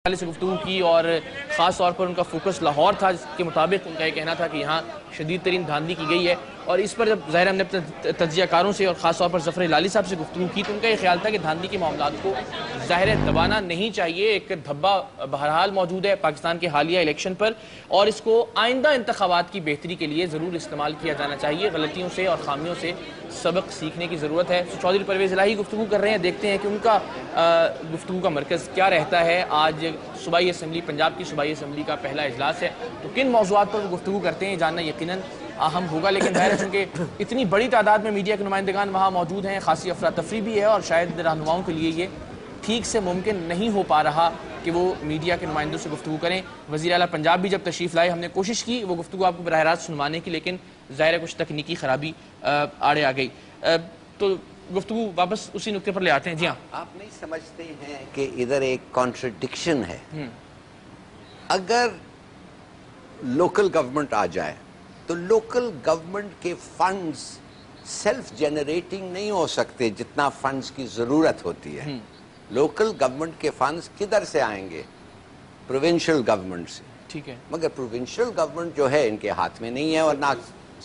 से गुफ्तगू की और ख़ास तौर पर उनका फोकस लाहौर था, जिसके मुताबिक उनका ये कहना था कि यहाँ शदीद तरीन धांधली की गई है। और इस पर जब ज़ाहिर हमने अपने तजियाकारों से और ख़ास तौर पर ज़फ़र लाली साहब से गुफ्तगू की तो उनका ये ख्याल था कि धांधली के मामलात को ज़ाहिर दबाना नहीं चाहिए। एक धब्बा बहरहाल मौजूद है पाकिस्तान के हालिया इलेक्शन पर और इसको आइंदा इंतखाबात की बेहतरी के लिए ज़रूर इस्तेमाल किया जाना चाहिए। गलतियों से और खामियों से सबक सीखने की ज़रूरत है। चौधरी परवेज़ इलाही गुफ्तगू कर रहे हैं, देखते हैं कि उनका गुफ्तगू का मरकज़ क्या रहता है। आज सूबाई असम्बली, पंजाब की सूबाई असम्बली का पहला इजलास है, तो किन मौज़ूआत पर वो गुफ्तगू करते हैं जानना यकीनन अहम होगा। लेकिन ज़ाहिर है चूँकि इतनी बड़ी तादाद में मीडिया के नुमाइंदगान वहाँ मौजूद हैं, खासी अफरा तफरी भी है और शायद रहनुमाओं के लिए ये ठीक से मुमकिन नहीं हो पा रहा कि वो मीडिया के नुमाइंदों से गुफ्तगू करें। वज़ीर आला पंजाब भी जब तशरीफ़ लाए, हमने कोशिश की वो गुफ्तगू आपको बराह रास्त सुनवाने की, लेकिन ज़ाहिर है कुछ तकनीकी ख़राबी आड़े आ गई। तो गुफ्तगू वापस उसी नुक्ते पर ले आते हैं। जी हाँ, आप नहीं समझते हैं कि इधर एक कॉन्ट्रडिक्शन है? अगर लोकल गवर्नमेंट आ जाए तो लोकल गवर्नमेंट के फंड्स सेल्फ जनरेटिंग नहीं हो सकते जितना फंड्स की जरूरत होती है। लोकल गवर्नमेंट के फंड्स किधर से आएंगे? प्रोविंशियल गवर्नमेंट से। ठीक है, मगर प्रोविंशियल गवर्नमेंट जो है इनके हाथ में नहीं है और ना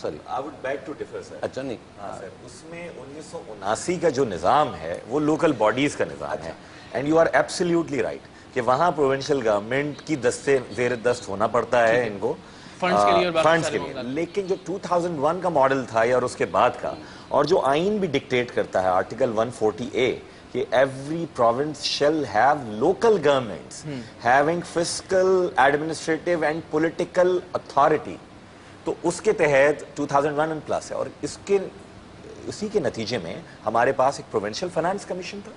sorry I would beg to differ sir. अच्छा नहीं, हाँ सर, उसमें 1979 का जो निज़ाम है वो लोकल बॉडीज का निज़ाम है। And you are absolutely right कि वहाँ प्रोविंशियल गवर्नमेंट की दस्ते ज़ेर दस्त होना पड़ता है इनको फंड्स के लिए और बाकी फंड्स सारे के लिए। मामलात। लेकिन जो 2001 का मॉडल था या उसके बाद का, और जो आइन भी डिक्टेट करता है आर्टिकल 140A कि every province shall have local governments having fiscal, administrative and political authority, तो उसके तहत 2001 एंड प्लस है। और इसके उसी के नतीजे में हमारे पास एक प्रोविंशियल फाइनेंस कमीशन था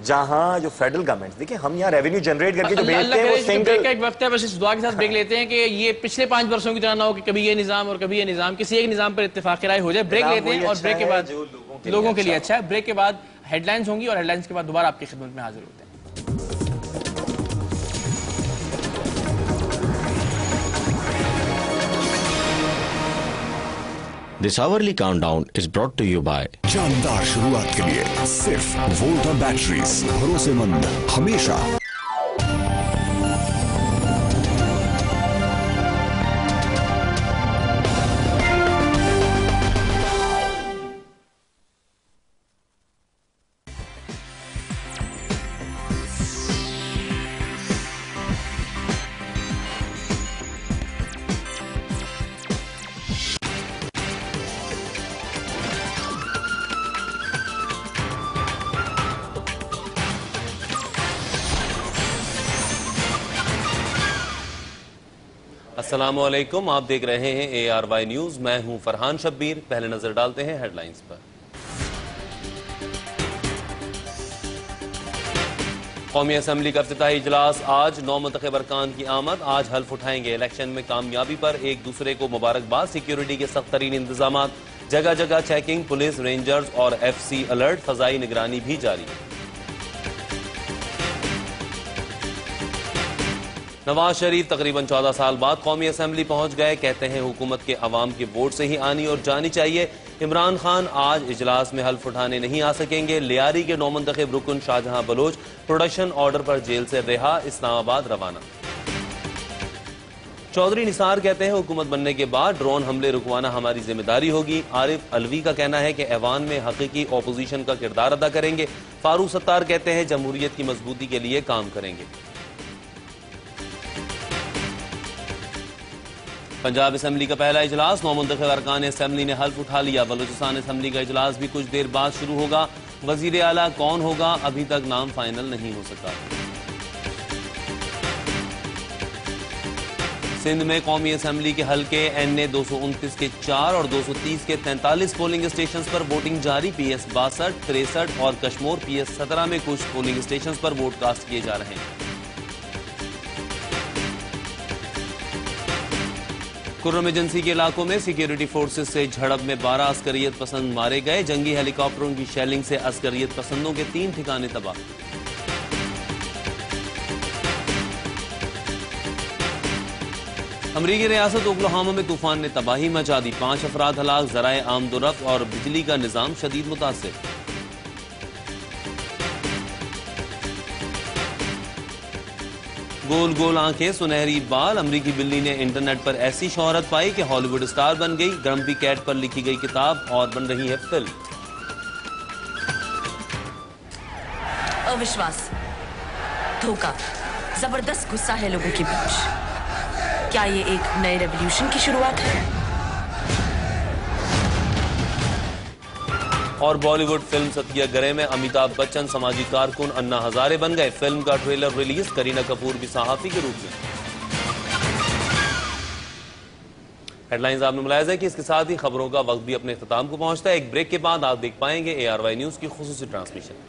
जहां जो फेडरल गवर्नमेंट, देखिए हम यहाँ रेवेन्यू जनरेट करके जो भेजते हैं वो सिंगल ब्रेक का एक वक्त है, बस इस दुआ के साथ ब्रेक लेते हैं कि ये पिछले 5 वर्षों की तरह ना हो कि कभी ये निजाम और कभी ये निजाम, किसी एक निजाम पर इत्तेफाक राय हो जाए। ब्रेक लेते हैं और ब्रेक के बाद लोगों के लिए अच्छा है। ब्रेक के बाद हेडलाइंस होंगी और हेडलाइंस के बाद दोबारा आपकी खिदमत में हाजिर होते हैं। This hourly countdown is brought to you by जानदार शुरुआत के लिए सिर्फ वोल्टा बैटरीज, भरोसेमंद हमेशा। अस्सलामुअलैकुम, आप देख रहे हैं ARY न्यूज। मैं हूं फरहान शब्बीर। पहले नजर डालते हैं हेडलाइंस पर। कौमी असम्बली का इफ्तिताही इजलास आज, 9 मुंतखब अरकान की आमद। आज हल्फ उठाएंगे इलेक्शन में कामयाबी पर, एक दूसरे को मुबारकबाद। सिक्योरिटी के सख्त तरीन इंतजाम, जगह जगह चेकिंग, पुलिस, रेंजर्स और FC अलर्ट। फजाई निगरानी भी जारी। नवाज शरीफ तकरीबन 14 साल बाद कौमी असम्बली पहुंच गए। कहते हैं हुकूमत के अवाम के वोट से ही आनी और जानी चाहिए। इमरान खान आज इजलास में हल्फ उठाने नहीं आ सकेंगे। लियारी के 9 मुंतखब रुकन शाहजहां बलोच प्रोडक्शन ऑर्डर पर जेल से रिहा, इस्लामाबाद रवाना। चौधरी निसार कहते हैं हुकूमत बनने के बाद ड्रोन हमले रुकवाना हमारी जिम्मेदारी होगी। आरिफ अलवी का कहना है कि ऐवान में हकीकी ऑपोजिशन का किरदार अदा करेंगे। फारूक सत्तार कहते हैं जमहूरियत की मजबूती के लिए काम करेंगे। पंजाब असम्बली का पहला इजलास, 9 मुंतखब अरकान असम्बली ने हल्फ उठा लिया। बलूचिस्तान असम्बली का इजलास भी कुछ देर बाद शुरू होगा। वजीर आला कौन होगा, अभी तक नाम फाइनल नहीं हो सका। सिंध में कौमी असम्बली के हल्के NA 229 के 4 और 230 के 43 पोलिंग स्टेशन पर वोटिंग जारी। PS 62, 63 और कश्मोर PS 17 में कुछ पोलिंग स्टेशन पर वोट कास्ट किए जा रहे हैं। कुर्रम एजेंसी के इलाकों में सिक्योरिटी फोर्सेस से झड़प में 12 अस्करियत पसंद मारे गए। जंगी हेलीकॉप्टरों की शेलिंग से अस्करियत पसंदों के 3 ठिकाने तबाह। अमरीकी रियासत ओक्लाहोमा में तूफान ने तबाही मचा दी। 5 अफराद हलाक, ज़राए आमदोरफ्त और बिजली का निजाम शदीद मुतासिर। गोल गोल आंखें, सुनहरी बाल, अमरीकी बिल्ली ने इंटरनेट पर ऐसी शोहरत पाई कि हॉलीवुड स्टार बन गई। ग्रम्पी कैट पर लिखी गई किताब और बन रही है फिल्म। अविश्वास, धोखा, जबरदस्त गुस्सा है लोगों के बीच। क्या ये एक नए रेवोल्यूशन की शुरुआत है? और बॉलीवुड फिल्म सत्याग्रह में अमिताभ बच्चन समाजी कारकुन अन्ना हजारे बन गए। फिल्म का ट्रेलर रिलीज, करीना कपूर भी सहाफी के रूप में। हेडलाइंस आपने मुलाहिजा है कि इसके साथ ही खबरों का वक्त भी अपने इख्तिताम को पहुंचता है। एक ब्रेक के बाद आप देख पाएंगे ARY न्यूज की खुसूसी ट्रांसमिशन।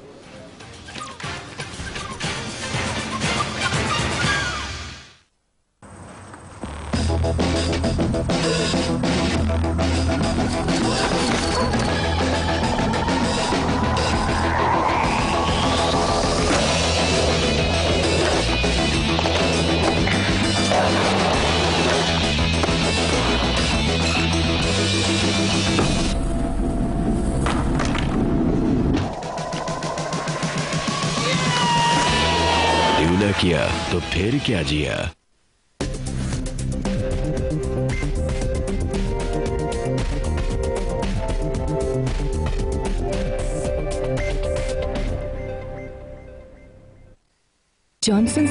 न किया तो फिर क्या जिया। जॉनसन्स